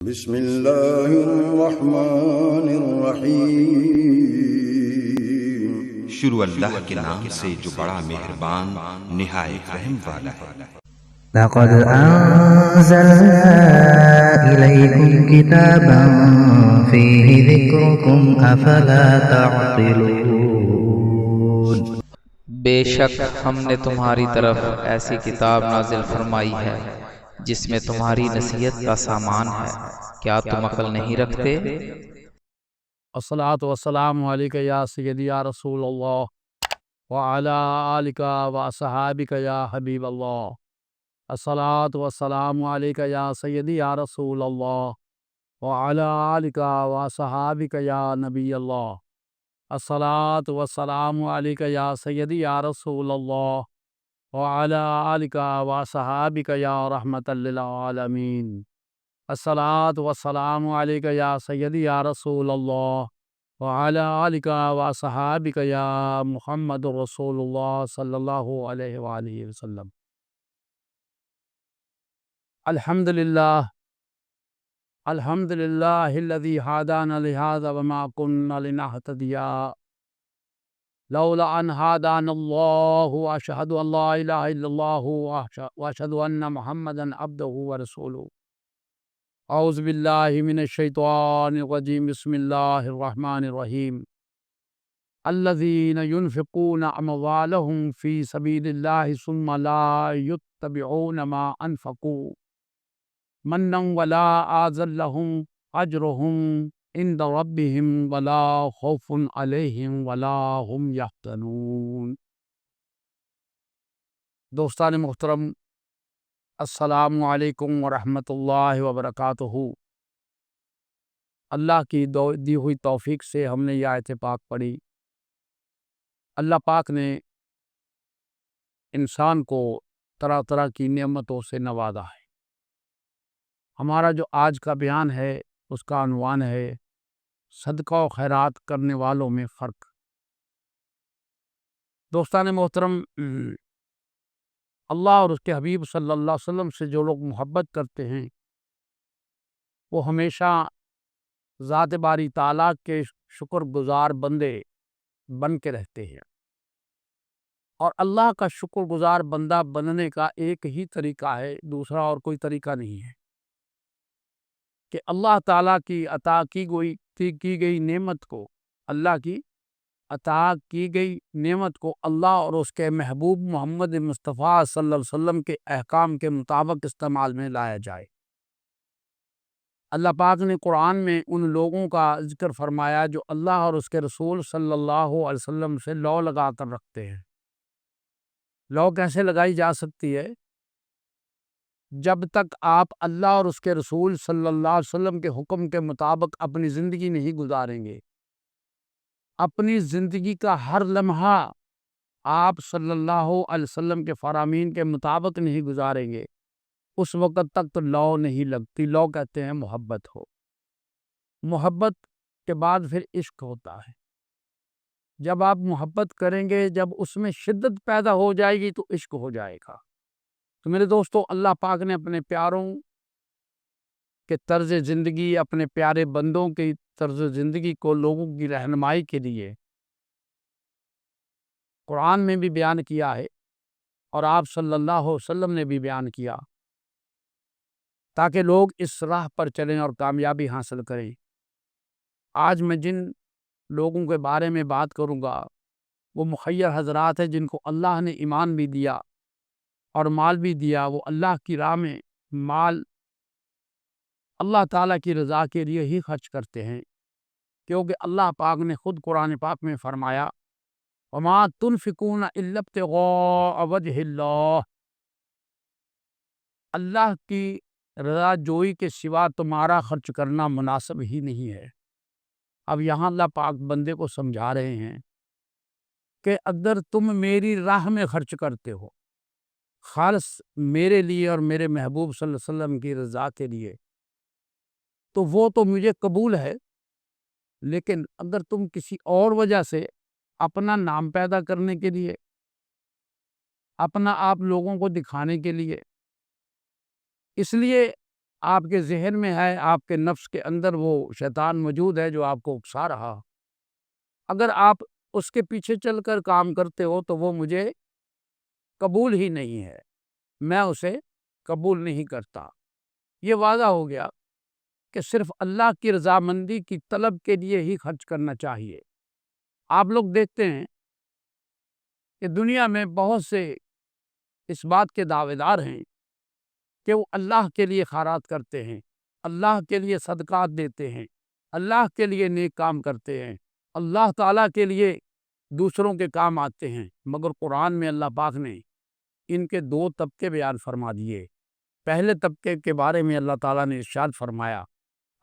بسم اللہ الرحمن الرحیم۔ شروع اللہ کے نام سے جو بڑا مہربان نہایت رحم والا ہے۔ لقد أنزلنا إليكم كتابا فيه ذكركم أفلا تعقلون۔ بے شک ہم نے تمہاری طرف ایسی کتاب نازل فرمائی ہے جس میں تمہاری نصیحت کا سامان ہے، کیا تم عقل نہیں رکھتے؟ الصلاۃ والسلام علیک یا سیدی یا رسول اللہ وعلی آلک واصحابک یا حبیب اللہ۔ الصلاۃ والسلام علیک یا سیدی یا رسول اللہ وعلی آلک واصحابک یا نبی اللہ۔ الصلاۃ والسلام علیک یا سیدی یا رسول اللہ وعلی آلک واصحابک یا رحمۃ للعالمین۔ الصلاۃ والسلام علیک یا سیدی یا رسول اللہ وعلی آلک واصحابک یا محمد رسول اللہ صلی اللہ علیہ وآلہ وسلم۔ الحمدللہ الذی ہدانا لہذا وما كنا لنہتدی لولا ان ہدانا اللہ، واشہد ان لا الہ الا اللہ واشہد ان محمدا عبدہ ورسولہ۔ اعوذ باللہ من الشیطان الرجیم، بسم اللہ الرحمن الرحیم۔ الذین ينفقون اموالهم فی سبیل اللہ ثم لا یتبعون ما انفقوا منا ولا اذى لهم اجرهم عند ربهم ولا خوف علیہم ولا هم یحزنون۔ دوستان محترم، السلام علیکم ورحمۃ اللہ وبرکاتہ۔ اللہ کی دی ہوئی توفیق سے ہم نے یہ آیت پاک پڑھی۔ اللہ پاک نے انسان کو طرح طرح کی نعمتوں سے نوازا ہے۔ ہمارا جو آج کا بیان ہے اس کا عنوان ہے صدقہ و خیرات کرنے والوں میں فرق۔ دوستان محترم، اللہ اور اس کے حبیب صلی اللہ علیہ وسلم سے جو لوگ محبت کرتے ہیں وہ ہمیشہ ذات باری تعالیٰ کے شکر گزار بندے بن کے رہتے ہیں، اور اللہ کا شکر گزار بندہ بننے کا ایک ہی طریقہ ہے، دوسرا اور کوئی طریقہ نہیں ہے کہ اللہ تعالیٰ کی عطا کی گئی نعمت کو، اللہ کی عطا کی گئی نعمت کو اللہ اور اس کے محبوب محمد مصطفیٰ صلی اللہ علیہ وسلم کے احکام کے مطابق استعمال میں لایا جائے۔ اللہ پاک نے قرآن میں ان لوگوں کا ذکر فرمایا جو اللہ اور اس کے رسول صلی اللہ علیہ وسلم سے لو لگا کر رکھتے ہیں۔ لو کیسے لگائی جا سکتی ہے؟ جب تک آپ اللہ اور اس کے رسول صلی اللہ علیہ وسلم کے حکم کے مطابق اپنی زندگی نہیں گزاریں گے، اپنی زندگی کا ہر لمحہ آپ صلی اللہ علیہ وسلم کے فرامین کے مطابق نہیں گزاریں گے، اس وقت تک تو لو نہیں لگتی۔ لو کہتے ہیں محبت ہو، محبت کے بعد پھر عشق ہوتا ہے۔ جب آپ محبت کریں گے، جب اس میں شدت پیدا ہو جائے گی تو عشق ہو جائے گا۔ تو میرے دوستو، اللہ پاک نے اپنے پیاروں کے طرز زندگی، اپنے پیارے بندوں کی طرز زندگی کو لوگوں کی رہنمائی کے لیے قرآن میں بھی بیان کیا ہے، اور آپ صلی اللہ علیہ وسلم نے بھی بیان کیا، تاکہ لوگ اس راہ پر چلیں اور کامیابی حاصل کریں۔ آج میں جن لوگوں کے بارے میں بات کروں گا وہ مخیر حضرات ہیں جن کو اللہ نے ایمان بھی دیا اور مال بھی دیا۔ وہ اللہ کی راہ میں مال اللہ تعالیٰ کی رضا کے لیے ہی خرچ کرتے ہیں، کیونکہ اللہ پاک نے خود قرآن پاک میں فرمایا وَمَا تُنْفِقُونَ إِلَّا ابْتِغَاءَ وَجْهِ اللَّهِ، اللہ کی رضا جوئی کے سوا تمہارا خرچ کرنا مناسب ہی نہیں ہے۔ اب یہاں اللہ پاک بندے کو سمجھا رہے ہیں کہ اگر تم میری راہ میں خرچ کرتے ہو خالص میرے لیے اور میرے محبوب صلی اللہ علیہ وسلم کی رضا کے لیے، تو وہ تو مجھے قبول ہے، لیکن اگر تم کسی اور وجہ سے اپنا نام پیدا کرنے کے لیے، اپنا آپ لوگوں کو دکھانے کے لیے، اس لیے آپ کے ذہن میں ہے، آپ کے نفس کے اندر وہ شیطان موجود ہے جو آپ کو اکسا رہا، اگر آپ اس کے پیچھے چل کر کام کرتے ہو تو وہ مجھے قبول ہی نہیں ہے، میں اسے قبول نہیں کرتا۔ یہ واضح ہو گیا کہ صرف اللہ کی رضامندی کی طلب کے لیے ہی خرچ کرنا چاہیے۔ آپ لوگ دیکھتے ہیں کہ دنیا میں بہت سے اس بات کے دعوے دار ہیں کہ وہ اللہ کے لیے خیرات کرتے ہیں، اللہ کے لیے صدقات دیتے ہیں، اللہ کے لیے نیک کام کرتے ہیں، اللہ تعالیٰ کے لیے دوسروں کے کام آتے ہیں، مگر قرآن میں اللہ پاک نے ان کے دو طبقے بیان فرما دیے۔ پہلے طبقے کے بارے میں اللہ تعالیٰ نے ارشاد فرمایا،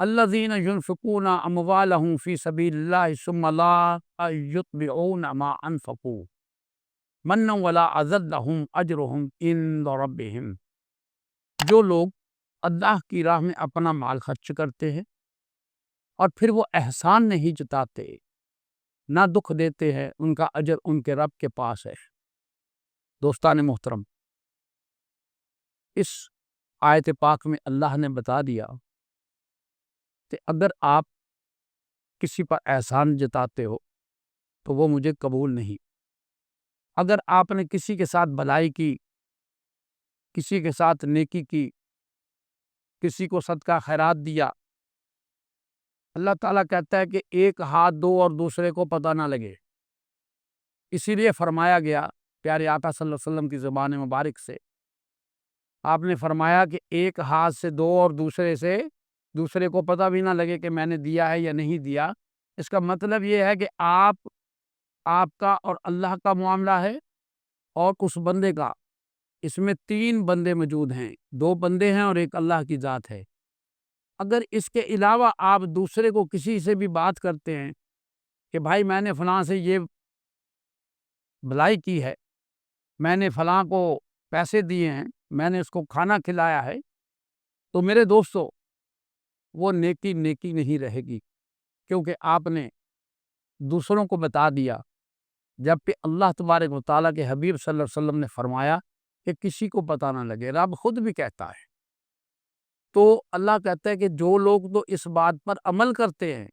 الذین ينفقون اموالهم فی سبیل اللہ ثم لا یتبعون ما انفقوا منا ولا اذى لهم اجرهم عند ربهم، جو لوگ اللہ کی راہ میں اپنا مال خرچ کرتے ہیں اور پھر وہ احسان نہیں جتاتے، نہ دکھ دیتے ہیں، ان کا اجر ان کے رب کے پاس ہے۔ دوستان محترم، اس آیت پاک میں اللہ نے بتا دیا کہ اگر آپ کسی پر احسان جتاتے ہو تو وہ مجھے قبول نہیں۔ اگر آپ نے کسی کے ساتھ بھلائی کی، کسی کے ساتھ نیکی کی، کسی کو صدقہ خیرات دیا، اللہ تعالیٰ کہتا ہے کہ ایک ہاتھ دو اور دوسرے کو پتہ نہ لگے۔ اسی لیے فرمایا گیا پیارے آقا صلی اللہ علیہ وسلم کی زبان مبارک سے، آپ نے فرمایا کہ ایک ہاتھ سے دو اور دوسرے کو پتہ بھی نہ لگے کہ میں نے دیا ہے یا نہیں دیا۔ اس کا مطلب یہ ہے کہ آپ کا اور اللہ کا معاملہ ہے اور اس بندے کا، اس میں تین بندے موجود ہیں، دو بندے ہیں اور ایک اللہ کی ذات ہے۔ اگر اس کے علاوہ آپ دوسرے کو کسی سے بھی بات کرتے ہیں کہ بھائی میں نے فلاں سے یہ بھلائی کی ہے، میں نے فلاں کو پیسے دیے ہیں، میں نے اس کو کھانا کھلایا ہے، تو میرے دوستو وہ نیکی نہیں رہے گی، کیونکہ آپ نے دوسروں کو بتا دیا، جبکہ اللہ تبارک و تعالیٰ کے حبیب صلی اللہ علیہ وسلم نے فرمایا کہ کسی کو پتہ نہ لگے، رب خود بھی کہتا ہے۔ تو اللہ کہتا ہے کہ جو لوگ تو اس بات پر عمل کرتے ہیں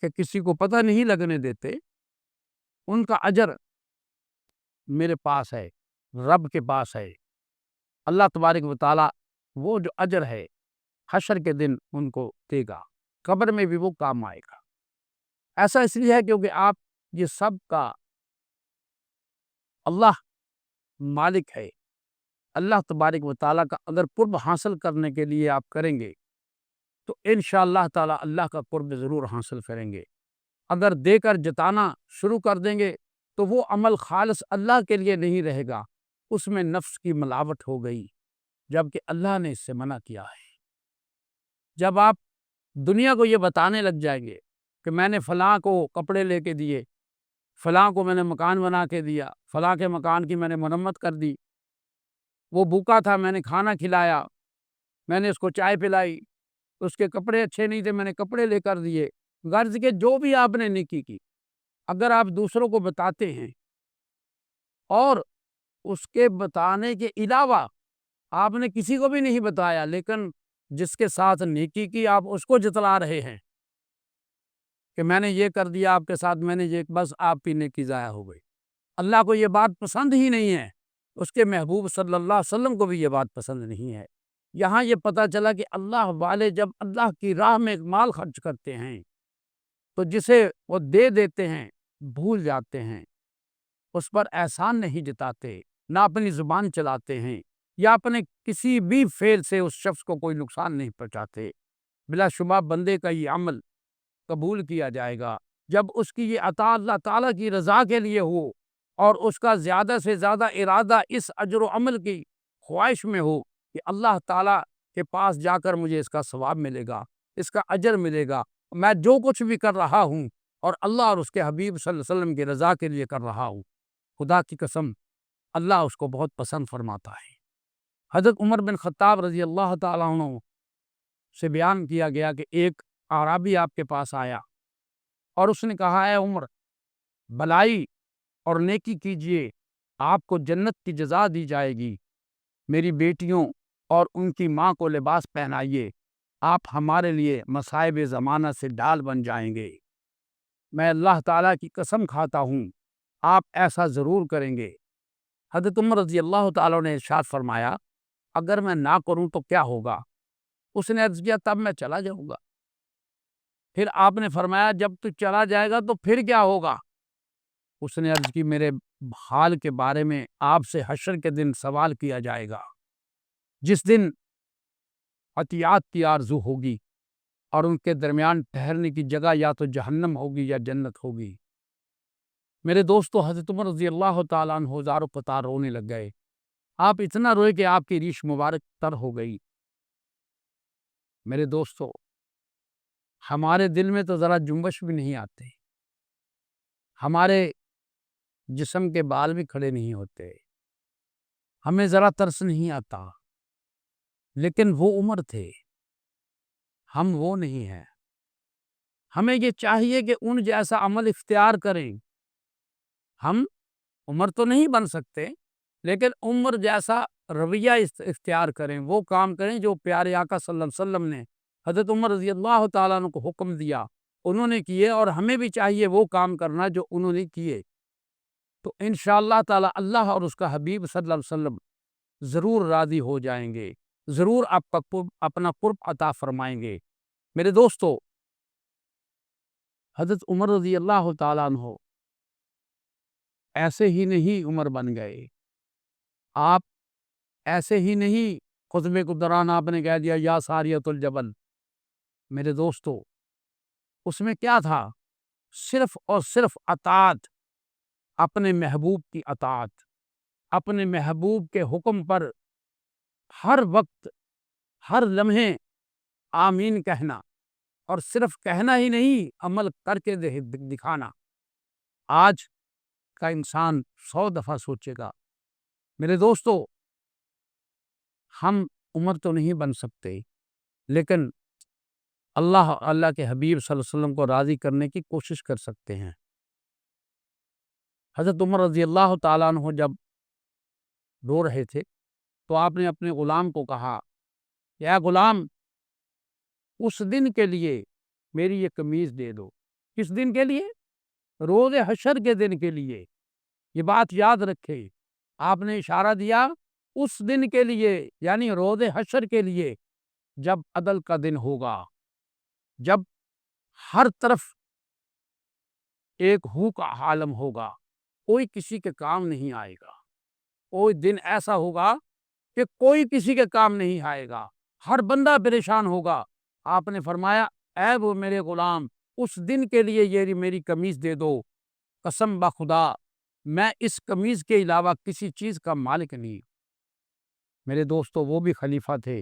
کہ کسی کو پتہ نہیں لگنے دیتے، ان کا اجر میرے پاس ہے، رب کے پاس ہے۔ اللہ تبارک و تعالیٰ وہ جو اجر ہے حشر کے دن ان کو دے گا، قبر میں بھی وہ کام آئے گا۔ ایسا اس لیے ہے کیونکہ آپ یہ سب کا اللہ مالک ہے۔ اللہ تبارک و تعالیٰ کا اگر قرب حاصل کرنے کے لیے آپ کریں گے تو انشاءاللہ تعالیٰ اللہ کا قرب ضرور حاصل کریں گے۔ اگر دے کر جتانا شروع کر دیں گے تو وہ عمل خالص اللہ کے لیے نہیں رہے گا، اس میں نفس کی ملاوٹ ہو گئی، جبکہ اللہ نے اس سے منع کیا ہے۔ جب آپ دنیا کو یہ بتانے لگ جائیں گے کہ میں نے فلاں کو کپڑے لے کے دیے، فلاں کو میں نے مکان بنا کے دیا، فلاں کے مکان کی میں نے مرمت کر دی، وہ بھوکا تھا میں نے کھانا کھلایا، میں نے اس کو چائے پلائی، اس کے کپڑے اچھے نہیں تھے میں نے کپڑے لے کر دیے، غرض کے جو بھی آپ نے نیکی کی، اگر آپ دوسروں کو بتاتے ہیں اور اس کے بتانے کے علاوہ آپ نے کسی کو بھی نہیں بتایا، لیکن جس کے ساتھ نیکی کی آپ اس کو جتلا رہے ہیں کہ میں نے یہ کر دیا آپ کے ساتھ، میں نے یہ، بس آپ کی نیکی ضائع ہو گئی۔ اللہ کو یہ بات پسند ہی نہیں ہے، اس کے محبوب صلی اللہ علیہ وسلم کو بھی یہ بات پسند نہیں ہے۔ یہاں یہ پتہ چلا کہ اللہ والے جب اللہ کی راہ میں مال خرچ کرتے ہیں تو جسے وہ دے دیتے ہیں بھول جاتے ہیں، اس پر احسان نہیں جتاتے، نہ اپنی زبان چلاتے ہیں یا اپنے کسی بھی فعل سے اس شخص کو کوئی نقصان نہیں پہنچاتے۔ بلا شبہ بندے کا یہ عمل قبول کیا جائے گا جب اس کی یہ عطا اللہ تعالیٰ کی رضا کے لیے ہو اور اس کا زیادہ سے زیادہ ارادہ اس اجر و عمل کی خواہش میں ہو کہ اللہ تعالیٰ کے پاس جا کر مجھے اس کا ثواب ملے گا، اس کا اجر ملے گا، میں جو کچھ بھی کر رہا ہوں اور اللہ اور اس کے حبیب صلی اللہ علیہ وسلم کی رضا کے لیے کر رہا ہوں، خدا کی قسم اللہ اس کو بہت پسند فرماتا ہے۔ حضرت عمر بن خطاب رضی اللہ تعالیٰ عنہ سے بیان کیا گیا کہ ایک اعرابی آپ کے پاس آیا اور اس نے کہا، اے عمر، بھلائی اور نیکی کیجئے، آپ کو جنت کی جزا دی جائے گی، میری بیٹیوں اور ان کی ماں کو لباس پہنائیے، آپ ہمارے لیے مصائب زمانہ سے ڈال بن جائیں گے۔ میں اللہ تعالیٰ کی قسم کھاتا ہوں آپ ایسا ضرور کریں گے۔ حضرت عمر رضی اللہ تعالیٰ نے ارشاد فرمایا اگر میں نہ کروں تو کیا ہوگا؟ اس نے عرض کیا تب میں چلا جاؤں گا۔ پھر آپ نے فرمایا جب تو چلا جائے گا تو پھر کیا ہوگا؟ اس نے عرض کی میرے حال کے بارے میں آپ سے حشر کے دن سوال کیا جائے گا، جس دن عطیات کی آرزو ہوگی اور ان کے درمیان ٹھہرنے کی جگہ یا تو جہنم ہوگی یا جنت ہوگی۔ میرے دوستو، حضرت عمر رضی اللہ تعالیٰ عنہ زار و قطار رونے لگ گئے۔ آپ اتنا روئے کہ آپ کی ریش مبارک تر ہو گئی۔ میرے دوستو، ہمارے دل میں تو ذرا جنبش بھی نہیں آتے، ہمارے جسم کے بال بھی کھڑے نہیں ہوتے، ہمیں ذرا ترس نہیں آتا، لیکن وہ عمر تھے، ہم وہ نہیں ہیں۔ ہمیں یہ چاہیے کہ ان جیسا عمل اختیار کریں۔ ہم عمر تو نہیں بن سکتے، لیکن عمر جیسا رویہ اختیار کریں، وہ کام کریں جو پیارے آقا صلی اللہ علیہ وسلم نے حضرت عمر رضی اللہ تعالیٰ عنہ کو حکم دیا، انہوں نے کیے، اور ہمیں بھی چاہیے وہ کام کرنا جو انہوں نے کیے۔ تو انشاءاللہ تعالیٰ اللہ اور اس کا حبیب صلی اللہ علیہ وسلم ضرور راضی ہو جائیں گے، ضرور آپ کا اپنا قرب عطا فرمائیں گے۔ میرے دوستو، حضرت عمر رضی اللہ تعالیٰ عنہ ایسے ہی نہیں عمر بن گئے۔ آپ ایسے ہی نہیں خطبے کے دوران آپ نے کہہ دیا یا ساریۃ الجبل۔ میرے دوستو، اس میں کیا تھا؟ صرف اور صرف اطاعت، اپنے محبوب کی اطاعت، اپنے محبوب کے حکم پر ہر وقت ہر لمحے آمین کہنا، اور صرف کہنا ہی نہیں، عمل کر کے دکھانا۔ آج کا انسان 100 دفعہ سوچے گا۔ میرے دوستو، ہم عمر تو نہیں بن سکتے، لیکن اللہ کے حبیب صلی اللہ علیہ وسلم کو راضی کرنے کی کوشش کر سکتے ہیں۔ حضرت عمر رضی اللہ تعالیٰ عنہ جب رو رہے تھے تو آپ نے اپنے غلام کو کہا کہ اے غلام، اس دن کے لیے میری یہ قمیض دے دو۔ کس دن کے لیے؟ روز حشر کے دن کے لیے۔ یہ بات یاد رکھے، آپ نے اشارہ دیا اس دن کے لیے، یعنی روز حشر کے لیے، جب عدل کا دن ہوگا، جب ہر طرف ایک ہو کا عالم ہوگا، کوئی کسی کے کام نہیں آئے گا۔ کوئی دن ایسا ہوگا کہ کوئی کسی کے کام نہیں آئے گا، ہر بندہ پریشان ہوگا۔ آپ نے فرمایا اے وہ میرے غلام، اس دن کے لیے یہ میری قمیض دے دو۔ قسم بخدا میں اس قمیض کے علاوہ کسی چیز کا مالک نہیں۔ میرے دوستو، وہ بھی خلیفہ تھے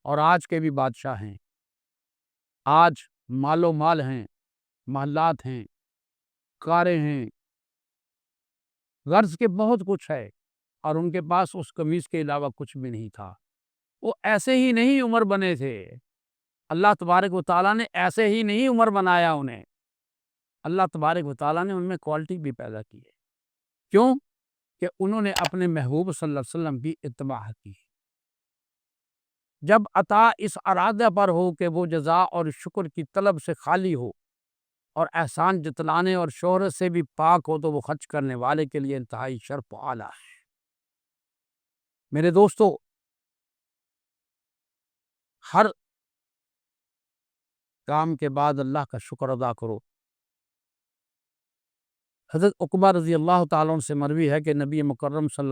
اور آج کے بھی بادشاہ ہیں۔ آج مال و مال ہیں، محلات ہیں، کاریں ہیں، غرض کے بہت کچھ ہے، اور ان کے پاس اس قمیض کے علاوہ کچھ بھی نہیں تھا۔ وہ ایسے ہی نہیں عمر بنے تھے، اللہ تبارک و تعالیٰ نے ایسے ہی نہیں عمر بنایا انہیں۔ اللہ تبارک و تعالیٰ نے ان میں کوالٹی بھی پیدا کی ہے۔ کیوں؟ کہ انہوں نے اپنے محبوب صلی اللہ علیہ وسلم کی اتباع کی۔ جب عطا اس ارادہ پر ہو کہ وہ جزا اور شکر کی طلب سے خالی ہو اور احسان جتلانے اور شہرت سے بھی پاک ہو، تو وہ خرچ کرنے والے کے لیے انتہائی شرف و اعلیٰ ہے۔ میرے دوستو، ہر کام کے بعد اللہ کا شکر ادا کرو۔ حضرت عقبہ رضی اللہ تعالیٰ عنہ سے مروی ہے کہ نبی مکرم صلی اللہ